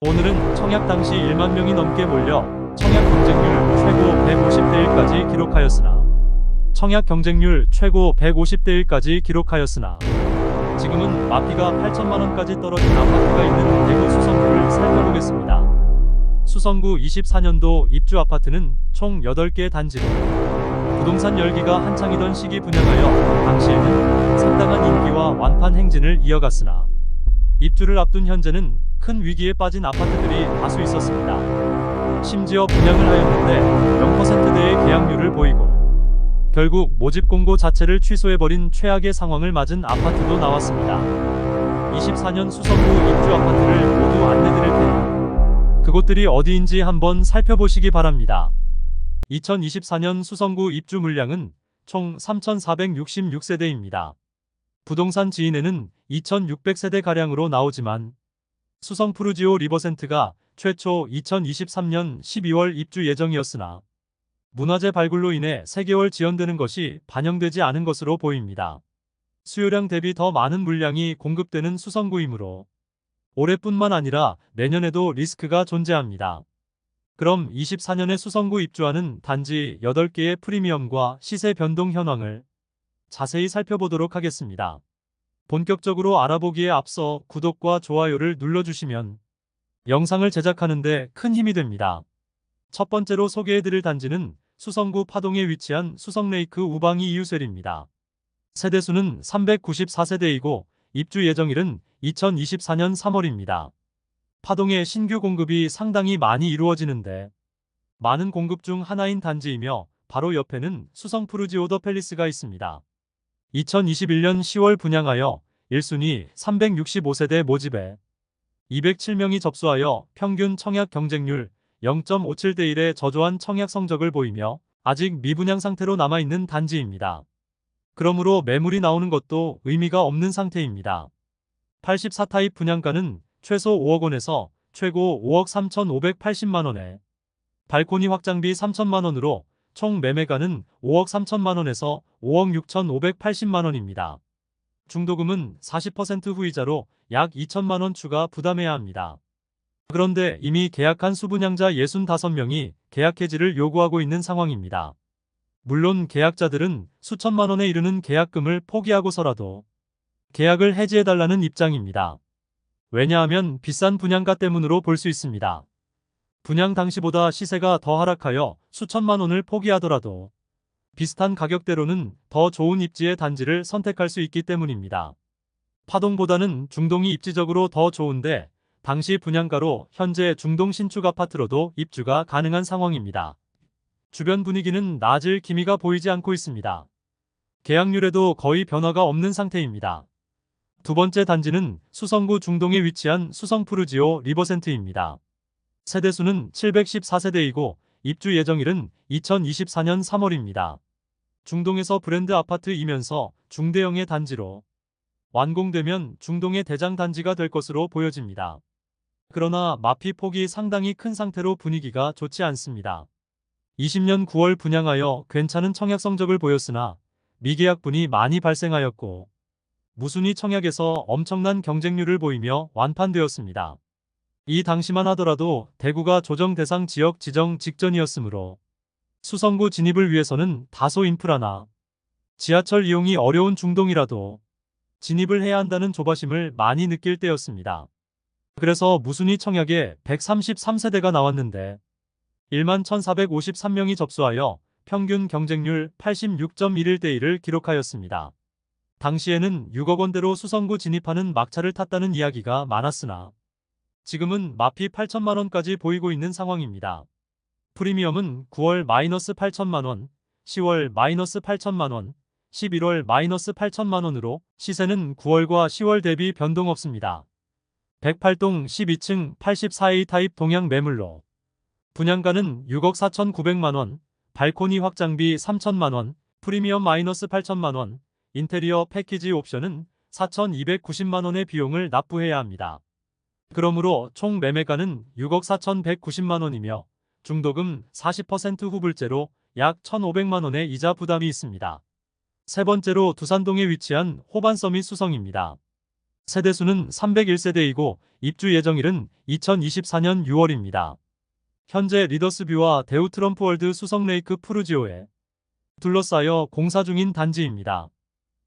오늘은 청약 당시 1만 명이 넘게 몰려 청약 경쟁률 최고 150대 1까지 기록하였으나 지금은 마피가 8천만 원까지 떨어진 아파트가 있는 대구 수성구를 살펴보겠습니다. 수성구 24년도 입주 아파트는 총 8개 단지로 부동산 열기가 한창이던 시기 분양하여 당시에는 상당한 인기와 완판 행진을 이어갔으나 입주를 앞둔 현재는 큰 위기에 빠진 아파트들이 다수 있었습니다. 심지어 분양을 하였는데 0%대의 계약률을 보이고 결국 모집 공고 자체를 취소해버린 최악의 상황을 맞은 아파트도 나왔습니다. 24년 수성구 입주 아파트를 모두 안내드릴 테니 그곳들이 어디인지 한번 살펴보시기 바랍니다. 2024년 수성구 입주 물량은 총 3,466세대입니다. 부동산 지인에는 2,600세대가량으로 나오지만 수성 푸르지오 리버센트가 최초 2023년 12월 입주 예정이었으나 문화재 발굴로 인해 3개월 지연되는 것이 반영되지 않은 것으로 보입니다. 수요량 대비 더 많은 물량이 공급되는 수성구이므로 올해뿐만 아니라 내년에도 리스크가 존재합니다. 그럼 24년에 수성구 입주하는 단지 8개의 프리미엄과 시세 변동 현황을 자세히 살펴보도록 하겠습니다. 본격적으로 알아보기에 앞서 구독과 좋아요를 눌러주시면 영상을 제작하는데 큰 힘이 됩니다. 첫 번째로 소개해드릴 단지는 수성구 파동에 위치한 수성레이크 우방이 이유셀입니다. 세대수는 394세대이고 입주 예정일은 2024년 3월입니다. 파동에 신규 공급이 상당히 많이 이루어지는데 많은 공급 중 하나인 단지이며 바로 옆에는 수성 푸르지오 더 팰리스가 있습니다. 2021년 10월 분양하여 1순위 365세대 모집에 207명이 접수하여 평균 청약 경쟁률 0.57대 1의 저조한 청약 성적을 보이며 아직 미분양 상태로 남아있는 단지입니다. 그러므로 매물이 나오는 것도 의미가 없는 상태입니다. 84타입 분양가는 최소 5억 원에서 최고 5억 3,580만 원에 발코니 확장비 3천만 원으로 총 매매가는 5억 3천만 원에서 5억 6,580만 원입니다. 중도금은 40% 후이자로 약 2천만 원 추가 부담해야 합니다. 그런데 이미 계약한 수분양자 65명이 계약 해지를 요구하고 있는 상황입니다. 물론 계약자들은 수천만 원에 이르는 계약금을 포기하고서라도 계약을 해지해달라는 입장입니다. 왜냐하면 비싼 분양가 때문으로 볼 수 있습니다. 분양 당시보다 시세가 더 하락하여 수천만 원을 포기하더라도 비슷한 가격대로는 더 좋은 입지의 단지를 선택할 수 있기 때문입니다. 파동보다는 중동이 입지적으로 더 좋은데 당시 분양가로 현재 중동 신축 아파트로도 입주가 가능한 상황입니다. 주변 분위기는 나아질 기미가 보이지 않고 있습니다. 계약률에도 거의 변화가 없는 상태입니다. 두 번째 단지는 수성구 중동에 위치한 수성 푸르지오 리버센트입니다. 세대수는 714세대이고 입주 예정일은 2024년 3월입니다. 중동에서 브랜드 아파트이면서 중대형의 단지로 완공되면 중동의 대장 단지가 될 것으로 보여집니다. 그러나 마피 폭이 상당히 큰 상태로 분위기가 좋지 않습니다. 20년 9월 분양하여 괜찮은 청약 성적을 보였으나 미계약분이 많이 발생하였고 무순위 청약에서 엄청난 경쟁률을 보이며 완판되었습니다. 이 당시만 하더라도 대구가 조정 대상 지역 지정 직전이었으므로 수성구 진입을 위해서는 다소 인프라나 지하철 이용이 어려운 중동이라도 진입을 해야 한다는 조바심을 많이 느낄 때였습니다. 그래서 무순위 청약에 133세대가 나왔는데 1만 1,453명이 접수하여 평균 경쟁률 86.11대 1을 기록하였습니다. 당시에는 6억 원대로 수성구 진입하는 막차를 탔다는 이야기가 많았으나 지금은 마피 8천만 원까지 보이고 있는 상황입니다. 프리미엄은 9월 마이너스 8천만 원, 10월 마이너스 8천만 원, 11월 마이너스 8천만 원으로 시세는 9월과 10월 대비 변동 없습니다. 108동 12층 84A 타입 동양 매물로 분양가는 6억 4,900만 원, 발코니 확장비 3천만 원, 프리미엄 마이너스 8천만 원, 인테리어 패키지 옵션은 4,290만 원의 비용을 납부해야 합니다. 그러므로 총 매매가는 6억 4,190만 원이며 중도금 40% 후불제로 약 1,500만 원의 이자 부담이 있습니다. 세 번째로 두산동에 위치한 호반서밋 수성입니다. 세대수는 301세대이고 입주 예정일은 2024년 6월입니다. 현재 리더스뷰와 대우 트럼프월드 수성레이크 푸르지오에 둘러싸여 공사 중인 단지입니다.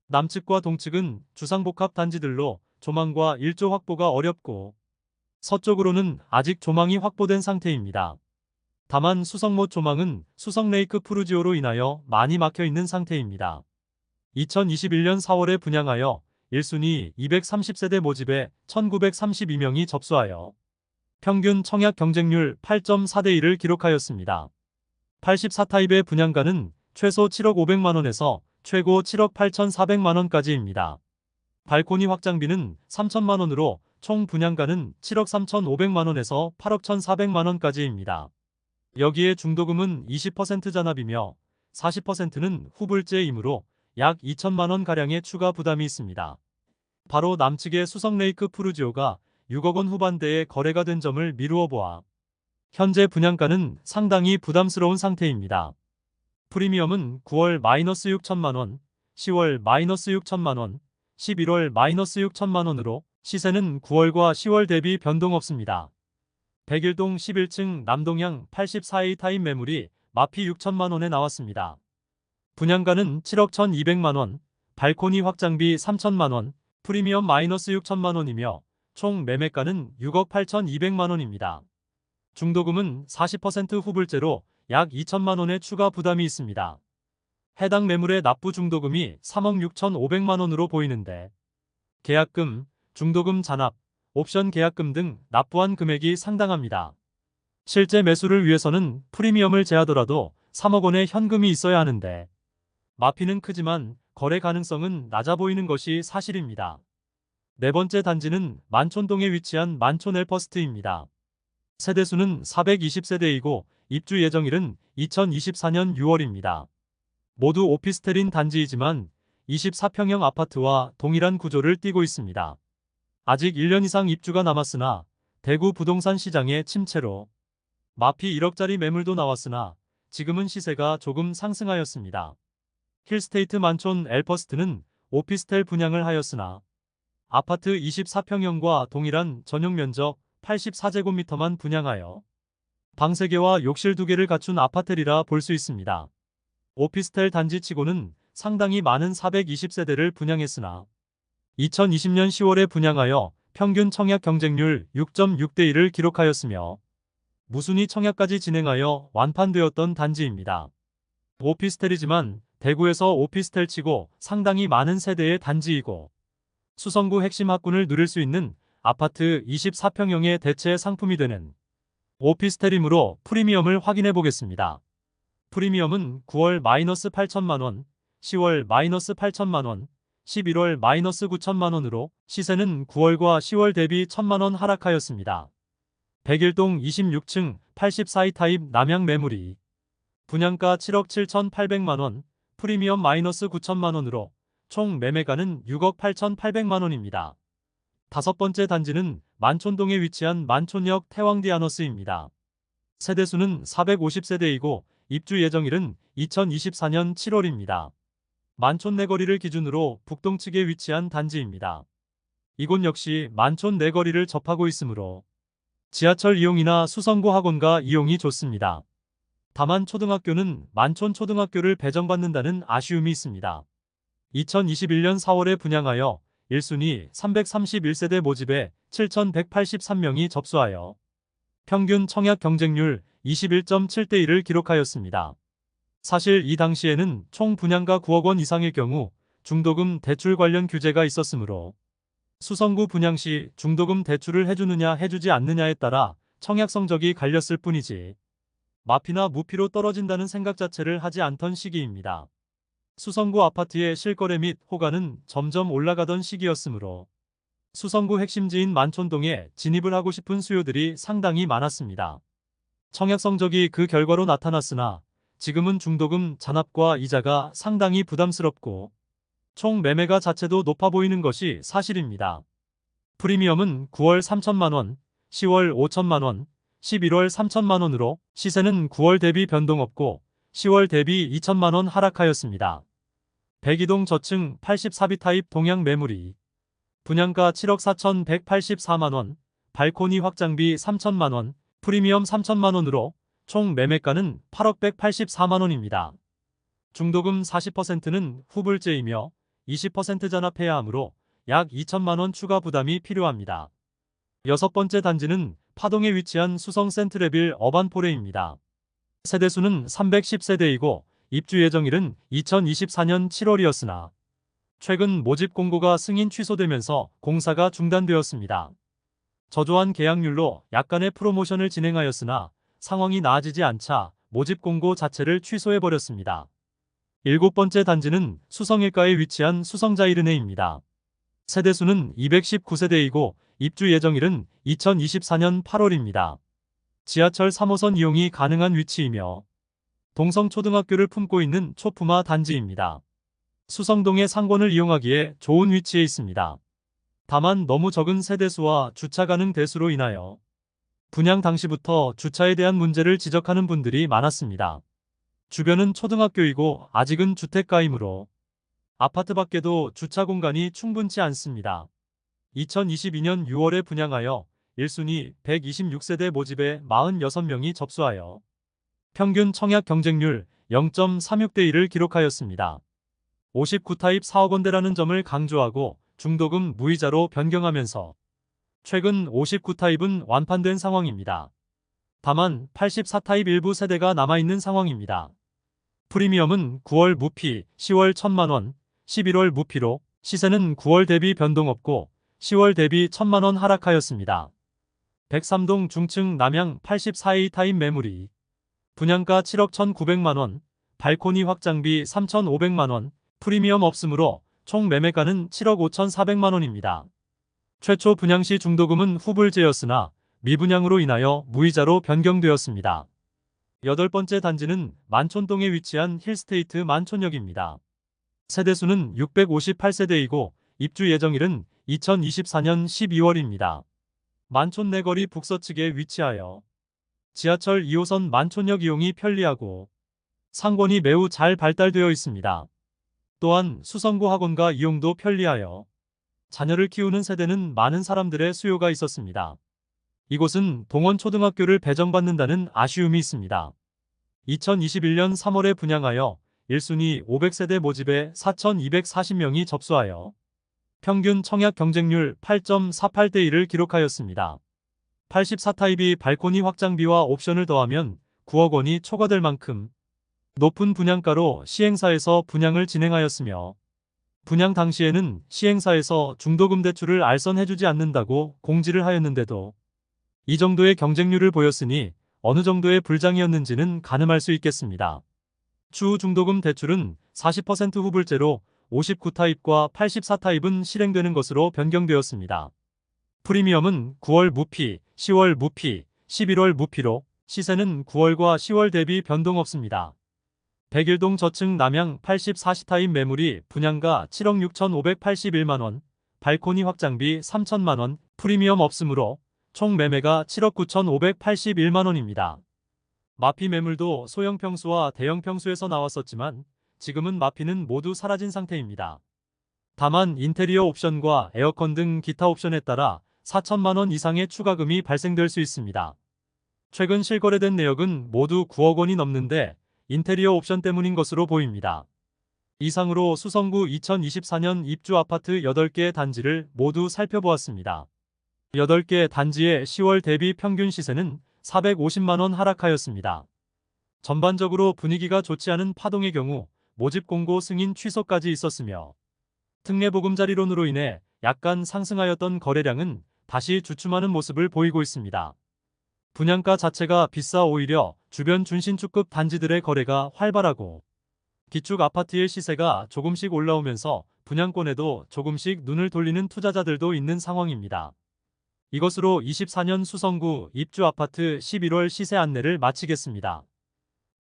남측과 동측은 주상복합 단지들로 조망과 일조 확보가 어렵고 서쪽으로는 아직 조망이 확보된 상태입니다. 다만 수성못 조망은 수성레이크 푸르지오로 인하여 많이 막혀 있는 상태입니다. 2021년 4월에 분양하여 1순위 230세대 모집에 1932명이 접수하여 평균 청약 경쟁률 8.4대 1을 기록하였습니다. 84타입의 분양가는 최소 7억 500만원에서 최고 7억 8,400만원까지입니다. 발코니 확장비는 3천만원으로 총 분양가는 7억 3,500만원에서 8억 1,400만원까지입니다. 여기에 중도금은 20% 잔압이며 40%는 후불제이므로 약 2천만원가량의 추가 부담이 있습니다. 바로 남측의 수성레이크 푸르지오가 6억원 후반대에 거래가 된 점을 미루어 보아 현재 분양가는 상당히 부담스러운 상태입니다. 프리미엄은 9월 -6천만원, 10월 -6천만원, 11월 -6천만원으로 시세는 9월과 10월 대비 변동 없습니다. 101동 11층 남동향 84A 타입 매물이 마피 6천만원에 나왔습니다. 분양가는 7억 1,200만원, 발코니 확장비 3천만원, 프리미엄 -6천만원이며 총 매매가는 6억 8,200만원입니다. 중도금은 40% 후불제로 약 2천만원의 추가 부담이 있습니다. 해당 매물의 납부 중도금이 3억 6,500만원으로 보이는데 계약금, 중도금 잔압, 옵션 계약금 등 납부한 금액이 상당합니다. 실제 매수를 위해서는 프리미엄을 제하더라도 3억 원의 현금이 있어야 하는데 마피는 크지만 거래 가능성은 낮아 보이는 것이 사실입니다. 네 번째 단지는 만촌동에 위치한 만촌 엘퍼스트입니다. 세대수는 420세대이고 입주 예정일은 2024년 6월입니다. 모두 오피스텔인 단지이지만 24평형 아파트와 동일한 구조를 띠고 있습니다. 아직 1년 이상 입주가 남았으나 대구 부동산 시장의 침체로 마피 1억짜리 매물도 나왔으나 지금은 시세가 조금 상승하였습니다. 힐스테이트 만촌 엘퍼스트는 오피스텔 분양을 하였으나 아파트 24평형과 동일한 전용 면적 84제곱미터만 분양하여 방 3개와 욕실 2개를 갖춘 아파트리라 볼 수 있습니다. 오피스텔 단지치고는 상당히 많은 420세대를 분양했으나 2020년 10월에 분양하여 평균 청약 경쟁률 6.6대 1을 기록하였으며 무순위 청약까지 진행하여 완판되었던 단지입니다. 오피스텔이지만 대구에서 오피스텔치고 상당히 많은 세대의 단지이고 수성구 핵심 학군을 누릴 수 있는 아파트 24평형의 대체 상품이 되는 오피스텔이므로 프리미엄을 확인해 보겠습니다. 프리미엄은 9월 -8천만원, 10월 -8천만원, 11월 -9천만원으로 시세는 9월과 10월 대비 1천만원 하락하였습니다. 101동 26층 84이 타입 남향 매물이 분양가 7억 7,800만원, 프리미엄 -9천만원으로 총 매매가는 6억 8,800만원입니다. 다섯 번째 단지는 만촌동에 위치한 만촌역 태왕디아너스입니다. 세대수는 450세대이고 입주 예정일은 2024년 7월입니다. 만촌 내거리를 기준으로 북동측에 위치한 단지입니다. 이곳 역시 만촌 내거리를 접하고 있으므로 지하철 이용이나 수성구 학원가 이용이 좋습니다. 다만 초등학교는 만촌 초등학교를 배정받는다는 아쉬움이 있습니다. 2021년 4월에 분양하여 1순위 331세대 모집에 7,183명이 접수하여 평균 청약 경쟁률 21.7대 1을 기록하였습니다. 사실 이 당시에는 총 분양가 9억 원 이상의 경우 중도금 대출 관련 규제가 있었으므로 수성구 분양 시 중도금 대출을 해주느냐 해주지 않느냐에 따라 청약 성적이 갈렸을 뿐이지 마피나 무피로 떨어진다는 생각 자체를 하지 않던 시기입니다. 수성구 아파트의 실거래 및 호가는 점점 올라가던 시기였으므로 수성구 핵심지인 만촌동에 진입을 하고 싶은 수요들이 상당히 많았습니다. 청약 성적이 그 결과로 나타났으나 지금은 중도금 잔압과 이자가 상당히 부담스럽고 총 매매가 자체도 높아 보이는 것이 사실입니다. 프리미엄은 9월 3천만원, 10월 5천만원, 11월 3천만원으로 시세는 9월 대비 변동 없고 10월 대비 2천만원 하락하였습니다. 102동 저층 84비 타입 동향 매물이 분양가 7억 4,184만원, 발코니 확장비 3천만원, 프리미엄 3천만원으로 총 매매가는 8억 184만원입니다. 중도금 40%는 후불제이며 20% 잔압해야 하므로 약 2천만원 추가 부담이 필요합니다. 여섯 번째 단지는 파동에 위치한 수성 센트레빌 어반포레입니다. 세대수는 310세대이고 입주 예정일은 2024년 7월이었으나 최근 모집 공고가 승인 취소되면서 공사가 중단되었습니다. 저조한 계약률로 약간의 프로모션을 진행하였으나 상황이 나아지지 않자 모집 공고 자체를 취소해버렸습니다. 일곱 번째 단지는 수성일가에 위치한 수성자이르네입니다. 세대수는 219세대이고 입주 예정일은 2024년 8월입니다. 지하철 3호선 이용이 가능한 위치이며 동성초등학교를 품고 있는 초품화 단지입니다. 수성동의 상권을 이용하기에 좋은 위치에 있습니다. 다만 너무 적은 세대수와 주차 가능 대수로 인하여 분양 당시부터 주차에 대한 문제를 지적하는 분들이 많았습니다. 주변은 초등학교이고 아직은 주택가이므로 아파트 밖에도 주차 공간이 충분치 않습니다. 2022년 6월에 분양하여 1순위 126세대 모집에 46명이 접수하여 평균 청약 경쟁률 0.36대 1을 기록하였습니다. 59타입 4억 원대라는 점을 강조하고 중도금 무이자로 변경하면서 최근 59타입은 완판된 상황입니다. 다만 84타입 일부 세대가 남아있는 상황입니다. 프리미엄은 9월 무피, 10월 1천만원, 11월 무피로 시세는 9월 대비 변동 없고 10월 대비 1천만원 하락하였습니다. 103동 중층 남양 84A 타입 매물이 분양가 7억 1,900만원, 발코니 확장비 3,500만원, 프리미엄 없으므로 총 매매가는 7억 5,400만원입니다. 최초 분양시 중도금은 후불제였으나 미분양으로 인하여 무이자로 변경되었습니다. 여덟 번째 단지는 만촌동에 위치한 힐스테이트 만촌역입니다. 세대수는 658세대이고 입주 예정일은 2024년 12월입니다. 만촌 내거리 북서측에 위치하여 지하철 2호선 만촌역 이용이 편리하고 상권이 매우 잘 발달되어 있습니다. 또한 수성고 학원가 이용도 편리하여 자녀를 키우는 세대는 많은 사람들의 수요가 있었습니다. 이곳은 동원초등학교를 배정받는다는 아쉬움이 있습니다. 2021년 3월에 분양하여 1순위 500세대 모집에 4,240명이 접수하여 평균 청약 경쟁률 8.48대 1을 기록하였습니다. 84타입이 발코니 확장비와 옵션을 더하면 9억 원이 초과될 만큼 높은 분양가로 시행사에서 분양을 진행하였으며 분양 당시에는 시행사에서 중도금 대출을 알선해주지 않는다고 공지를 하였는데도 이 정도의 경쟁률을 보였으니 어느 정도의 불장이었는지는 가늠할 수 있겠습니다. 추후 중도금 대출은 40% 후불제로 59타입과 84타입은 실행되는 것으로 변경되었습니다. 프리미엄은 9월 무피, 10월 무피, 11월 무피로 시세는 9월과 10월 대비 변동 없습니다. 101동 저층 남양 80-40타입 매물이 분양가 7억 6,581만원, 발코니 확장비 3천만원, 프리미엄 없으므로 총 매매가 7억 9,581만원입니다. 마피 매물도 소형 평수와 대형 평수에서 나왔었지만 지금은 마피는 모두 사라진 상태입니다. 다만 인테리어 옵션과 에어컨 등 기타 옵션에 따라 4천만원 이상의 추가금이 발생될 수 있습니다. 최근 실거래된 내역은 모두 9억 원이 넘는데 인테리어 옵션 때문인 것으로 보입니다. 이상으로 수성구 2024년 입주 아파트 8개 단지를 모두 살펴보았습니다. 8개 단지의 10월 대비 평균 시세는 450만원 하락하였습니다. 전반적으로 분위기가 좋지 않은 파동의 경우 모집 공고 승인 취소까지 있었으며 특례보금자리론으로 인해 약간 상승하였던 거래량은 다시 주춤하는 모습을 보이고 있습니다. 분양가 자체가 비싸 오히려 주변 준신축급 단지들의 거래가 활발하고 기축 아파트의 시세가 조금씩 올라오면서 분양권에도 조금씩 눈을 돌리는 투자자들도 있는 상황입니다. 이것으로 24년 수성구 입주 아파트 11월 시세 안내를 마치겠습니다.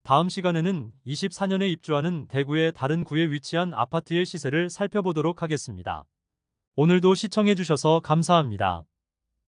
다음 시간에는 24년에 입주하는 대구의 다른 구에 위치한 아파트의 시세를 살펴보도록 하겠습니다. 오늘도 시청해주셔서 감사합니다.